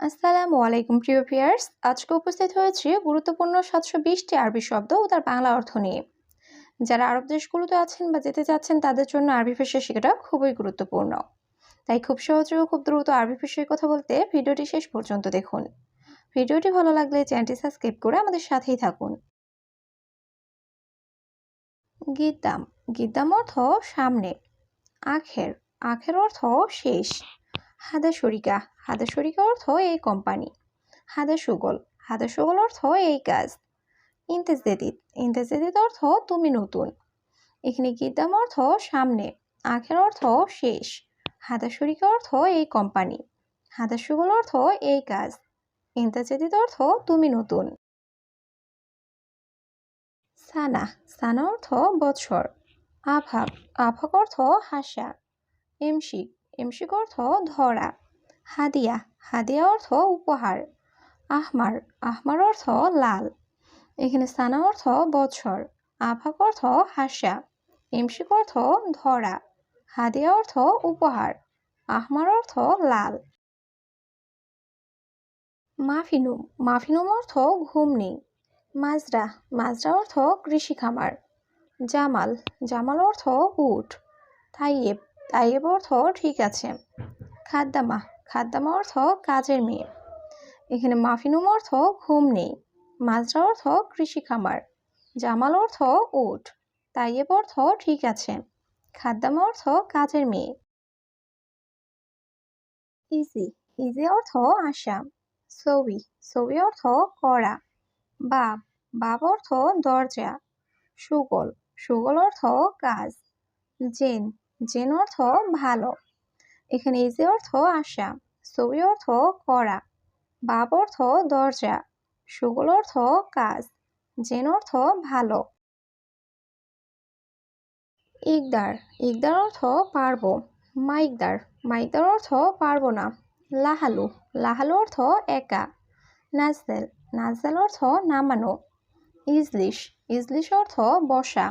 আসসালামু আলাইকুম প্রিয় ভিউয়ার্স, আজকে উপস্থিত হয়েছি গুরুত্বপূর্ণ 720টি আরবি শব্দ ও তার বাংলা অর্থ নিয়ে। যারা আরব দেশগুলোতে আছেন বা যেতে চাচ্ছেন তাদের জন্য আরবি ভাষা শেখাটা খুবই গুরুত্বপূর্ণ। তাই খুব সহজে ও খুব দ্রুত আরবি ভাষায় কথা বলতে ভিডিওটি শেষ পর্যন্ত দেখুন। ভিডিওটি ভালো লাগলে চ্যানেলটি সাবস্ক্রাইব করে আমাদের সাথেই থাকুন। গিদ্দাম। গিদ্দাম অর্থ সামনে। আখের। আখের অর্থ শেষ। হাদাশরিকা। হাদাশরিকা অর্থ এই কোম্পানি। হাদাশুগল। হাদাশুগল অর্থ এই কাজ। ইন্তেজেদিদ। ইন্তেজেদিদ অর্থ তুমি নতুন। এখানে গিদ্দাম অর্থ সামনে। আখের অর্থ শেষ। হাদাশরিকা অর্থ এই কোম্পানি। হাদাশুগল অর্থ এই কাজ। ইন্তেজেদিদ অর্থ তুমি নতুন। সানা। সানা অর্থ বছর। আভাগ। আভাগ অর্থ হাসা। এমশিক। এমশিক অর্থ ধরা। হাদিয়া। হাদিয়া অর্থ উপহার। আহমার। আহমার অর্থ লাল। এখানে সানা অর্থ বছর। আভাগ অর্থ হাসা। এমশিক অর্থ ধরা। হাদিয়া অর্থ উপহার। আহমার অর্থ লাল। মাফিনুম। মাফিনুম অর্থ ঘুম নেই। মাজরা। মাজরা অর্থ কৃষি খামার। জামাল। জামাল অর্থ উট। তাইয়েব। তাইয়েব অর্থ ঠিক আছে। খাদ্দামা। খাদ্দামা অর্থ কাজের মেয়ে। এখানে মাফিনুম অর্থ ঘুম নেই। মাজরা অর্থ কৃষি খামার। জামাল অর্থ উট। তাইয়েব অর্থ ঠিক আছে। খাদ্দামা অর্থ কাজের মেয়ে। ইজি। ইজি অর্থ আশা। সবি। সবি অর্থ করা। বাব। বাব অর্থ দরজা। সুগল। সুগল অর্থ কাজ। জেন। জেন অর্থ ভালো। এখানে ইজি অর্থ আশা। সবি অর্থ করা। বাব অর্থ দরজা। সুগল অর্থ কাজ। জেন অর্থ ভালো। ইকদার। ইকদার অর্থ পারবো। মাইকদার। মাইকদার অর্থ পারবো না। লাহালু। লাহালু অর্থ একা। নাজদেল। নাজদেল অর্থ নামানো। ইজলিশ। ইজলিশ অর্থ বসা।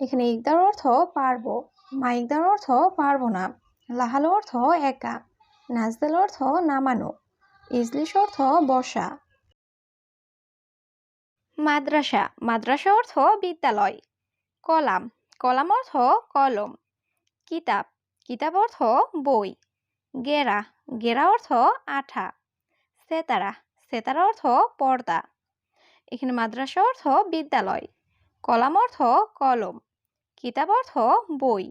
এখানে ইকদার অর্থ পারবো। মাইকদার অর্থ পারবো না। লাহালু অর্থ একা। নাজদেল অর্থ নামানো। ইজলিশ অর্থ বসা। মাদ্রাসা। মাদ্রাসা অর্থ বিদ্যালয়। কলাম। কলাম অর্থ কলম। কিতাব। কিতাব অর্থ বই। গেরা। গেরা অর্থ আঠা। সেতারা। সেতারা অর্থ পর্দা। এখানে মাদ্রাসা অর্থ বিদ্যালয়। কলাম অর্থ কলম। কিতাব অর্থ বই।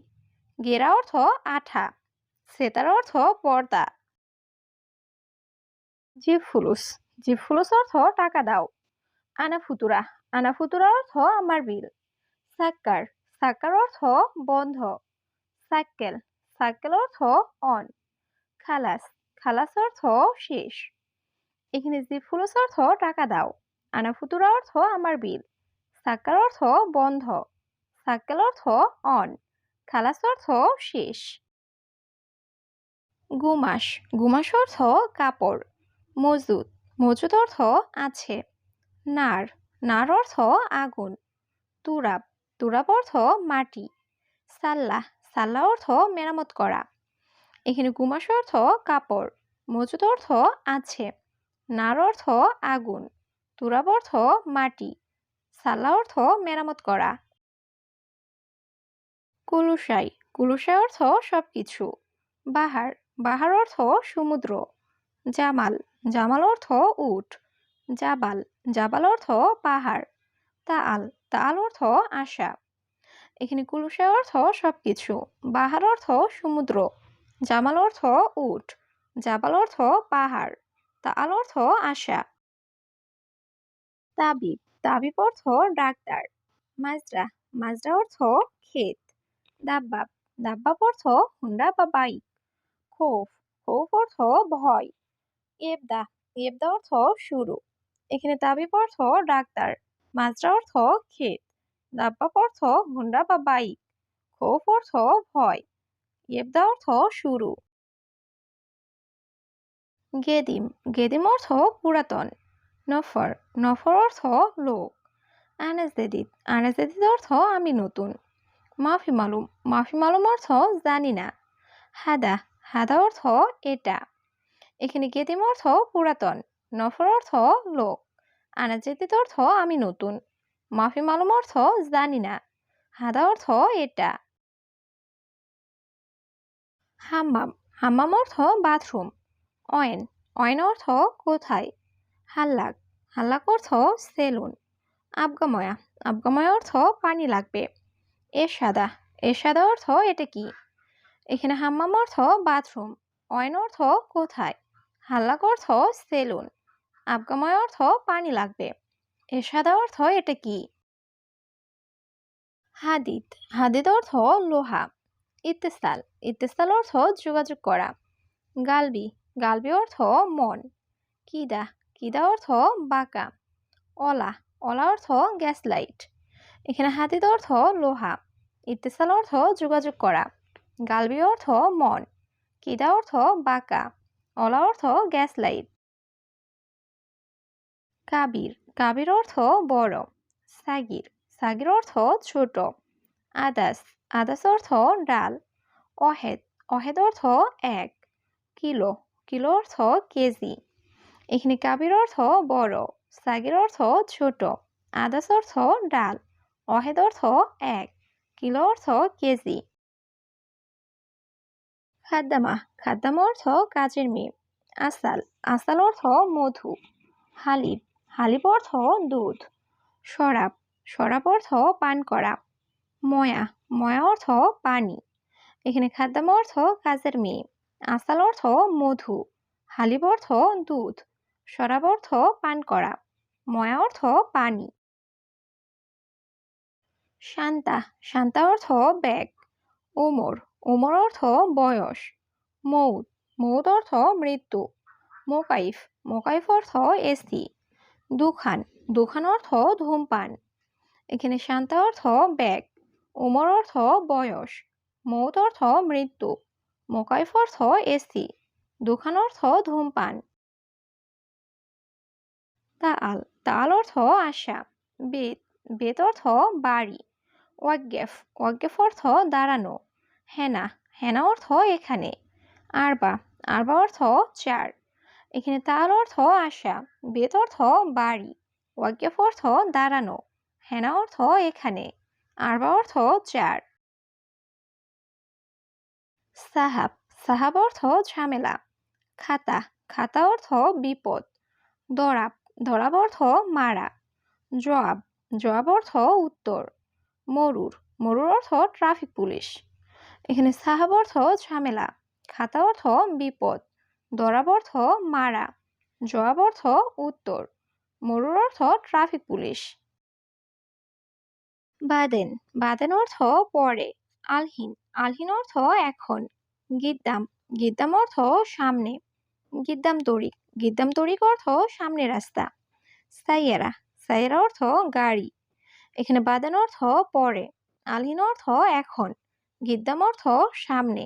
গেরা অর্থ আঠা। সেতারা অর্থ পর্দা। জিব ফুলুস। জিব ফুলুস অর্থ টাকা দাও। আনা ফুতুরা। আনা ফুতুরা অর্থ আমার বিল। সাক্কার। সাক্কার অর্থ বন্ধ। সাক্কেল। সাক্কেল অর্থ অন। খালাস। খালাস অর্থ শেষ। এখানে জিব ফুলুস অর্থ টাকা দাও। আনা ফুতুরা অর্থ আমার বিল। সাক্কার অর্থ বন্ধ। সাক্কেল অর্থ অন। খালাস অর্থ শেষ। গুমাস। গুমাস অর্থ কাপড়। মজুদ। মজুদ অর্থ আছে। নার। নার অর্থ আগুন। তুরাব। তুরাব অর্থ মাটি। সাল্লাহ। সাল্লাহ অর্থ মেরামত করা। এখানে গুমাস অর্থ কাপড়। মজুদ অর্থ আছে। নার অর্থ আগুন। তুরাব অর্থ মাটি। সাল্লাহ অর্থ মেরামত করা। কুলুসাই। কুলুসাই অর্থ সবকিছু। বাহার। বাহার অর্থ সমুদ্র। জামাল। জামাল অর্থ উট। জাবাল। জাবাল অর্থ পাহাড়। তাআল। তাআল অর্থ আশা। এখানে কুলুসাই অর্থ সবকিছু। বাহার অর্থ সমুদ্র। জামাল অর্থ উট। জাবাল অর্থ পাহাড়। তাআল অর্থ আশা। তাবিব। তাবিব অর্থ ডাক্তার। মাজরা। মাজরা অর্থ ক্ষেত। দাব্বাব। দাব্বাব অর্থ হুন্ডা বা বাইক। খৌফ। খৌফ অর্থ ভয়। ইবদা। ইবদা অর্থ শুরু। এখানে তাবিব অর্থ ডাক্তার। মাজরা অর্থ ক্ষেত। দাব্বাব অর্থ হুন্ডা বা বাইক। খৌফ অর্থ ভয়। ইবদা অর্থ শুরু। গেদিম। গেদিম অর্থ পুরাতন। নফর। নফর অর্থ লোক। আনাজেদিদ। আনাজেদিদ অর্থ আমি নতুন। মাফি মালুম। মাফি মালুম অর্থ জানি না। হাদা। হাদা অর্থ এটা। এখানে কেদিম অর্থ পুরাতন, নফর অর্থ লোক, আনাজেদিত অর্থ আমি নতুন, মাফি মালুম অর্থ জানি না, হাদা অর্থ এটা। হাম্মাম, হাম্মাম অর্থ বাথরুম। অয়েন, অয়েন অর্থ কোথায়। হাল্লাক, হাল্লাক অর্থ সেলুন। আবগাময়া, আবগাময়া অর্থ পানি লাগবে। এরশাদা, এরশাদা অর্থ এটা কি। এখানে হাম্মাম অর্থ বাথরুম, অয়েন অর্থ কোথায়, হাল্লাক অর্থ সেলুন, আবগাময় অর্থ পানি লাগবে, এরশাদা অর্থ এটা কি। হাদিদ, হাদিদ অর্থ লোহা। ইত্তেসাল, ইত্তেসাল অর্থ যোগাযোগ করা। গালবি, গালবি অর্থ মন। কিদা, কিদা অর্থ বাঁকা। অলা, অলা অর্থ গ্যাস লাইট। এখানে হাদিদ অর্থ লোহা, ইত্তেসাল অর্থ যোগাযোগ করা, গালবি অর্থ মন, কিদা অর্থ বাঁকা, অলা অর্থ গ্যাস লাইট। কাবির, কাবির অর্থ বড়। সাগির, সাগির অর্থ ছোট। আদাস, আদাস অর্থ ডাল। অহেদ, অহেদ অর্থ এক। কিলো, কিলো অর্থ কেজি। এখানে কাবির অর্থ বড়, সাগির অর্থ ছোট, আদাস অর্থ ডাল, অহেদ অর্থ এক, কিলো অর্থ কেজি। খাদ্দামা, খাদ্দামা অর্থ কাজের মেয়ে। আসাল, আসাল অর্থ মধু। হালিব, হালিব অর্থ দুধ। শরাব, শরাব অর্থ পান করা। ময়া, ময়া অর্থ পানি। এখানে খাদ্দামা অর্থ কাজের মেয়ে, আসাল অর্থ মধু, হালিব অর্থ দুধ, শরাব অর্থ পান করা, ময়া অর্থ পানি। শান্তা, শান্তা অর্থ ব্যাগ। ওমর, ওমর অর্থ বয়স। মৌত, মৌত অর্থ মৃত্যু। মোকাইফ, মোকাইফ অর্থ এসি। দুখান, দুখান অর্থ ধূমপান। এখানে শান্তা অর্থ ব্যাগ, ওমর অর্থ বয়স, মৌত অর্থ মৃত্যু, মোকাইফ অর্থ এসি, দুখান অর্থ ধূমপান। তাআল, তাআল অর্থ আশা। বেত, বেত অর্থ বাড়ি। ওয়াকগেফ, ওয়াকগেফ অর্থ দাঁড়ানো। হেনা, হেনা অর্থ এখানে। আরবা, আরবা অর্থ চার। এখানে তাআল অর্থ আশা, বেত অর্থ বাড়ি, ওয়াকগেফ অর্থ দাঁড়ানো, হেনা অর্থ এখানে, আরবা অর্থ চার। সাহাব, সাহাব অর্থ ঝামেলা। খাতা, খাতা অর্থ বিপদ। দরাব, দরাব অর্থ মারা। জবাব, জবাব অর্থ উত্তর। মরুর, মরুর অর্থ ট্রাফিক পুলিশ। এখানে সাহাব অর্থ ঝামেলা, খাতা অর্থ বিপদ, দরাব অর্থ মারা, জবাব অর্থ উত্তর, মরুর অর্থ ট্রাফিক পুলিশ। বাদেন, বাদেন অর্থ পরে। আলহিন, আলহিন অর্থ এখন। গিদ্দাম, গিদ্দাম অর্থ সামনে। গিদ্দাম তরিক, গিদ্দাম তরিক অর্থ সামনে রাস্তা। সাইয়েরা, সাইয়েরা অর্থ গাড়ি। এখানে বাদেন অর্থ পরে, আলহিন অর্থ এখন, গিদ্দাম অর্থ সামনে,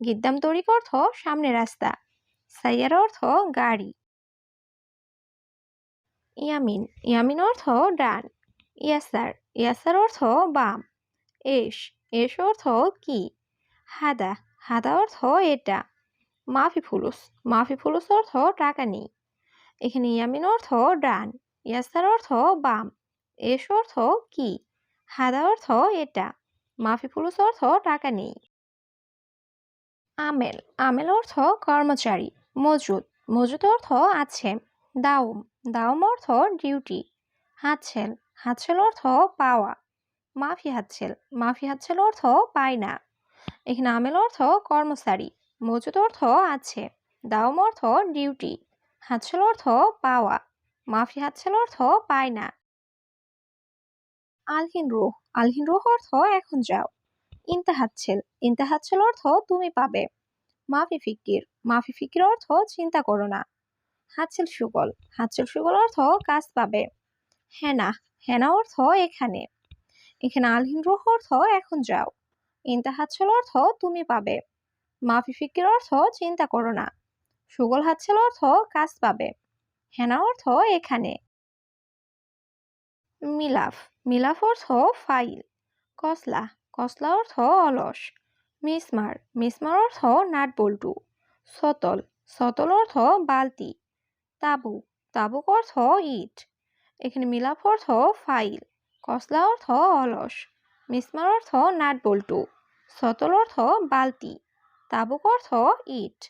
গিদ্দাম তরিক অর্থ সামনে রাস্তা, সাইয়ারা অর্থ গাড়ি। ইয়ামিন, ইয়ামিন অর্থ ডান। ইয়াসার, ইয়াসার অর্থ বাম। এস, এস অর্থ কি। হাদা, হাদা অর্থ এটা। মাফি ফুলুস, মাফি ফুলুস অর্থ টাকা নেই। এখানে ইয়ামিন অর্থ ডান, ইয়াসার অর্থ বাম, এস অর্থ কি, হাদা অর্থ এটা, মাফি ফুলুস অর্থ টাকা নেই। আমেল, আমেল অর্থ কর্মচারী। মজুদ, মজুদ অর্থ আছে। দাউম, দাউম অর্থ ডিউটি। হাতছেল, হাতছেল অর্থ পাওয়া। মাফি হাতছেল, মাফি হাতছেল অর্থ পায় না। এখানে আমেল অর্থ কর্মচারী, মজুদ অর্থ আছে, দাউম অর্থ ডিউটি, হাতছেল অর্থ পাওয়া, মাফি হাতছেল অর্থ পায় না। আলহিন রুহ, আলহিন রুহ অর্থ এখন যাও। ইন্তাহাচ্ছেল, ইন্তাহাচ্ছেল অর্থ তুমি পাবে। মাফি ফিকির, মাফি ফিকির অর্থ চিন্তা করো না। হাতছেল সুগল, হাতছেল সুগল অর্থ কাজ পাবে। হেনা, হেনা অর্থ এখানে। এখানে আলহিন রুহ অর্থ এখন যাও। ইন্তাহাচ্ছেল অর্থ তুমি পাবে। মাফি ফিকির অর্থ চিন্তা করো না। সুগল হাতছেল অর্থ কাজ পাবে। হেনা অর্থ এখানে। মিলাফ, মিলাফ অর্থ ফাইল। কসলা, কসলা অর্থ অলস। মিসমার, মিসমার অর্থ নাট বল্টু। সতল, সতল অর্থ বালতি। তাবুক, তাবুক অর্থ ইট। এখানে মিলাপ অর্থ ফাইল। কসলা অর্থ অলস। মিসমার অর্থ নাট বল্টু। সতল অর্থ বালতি। তাবুক অর্থ ইট।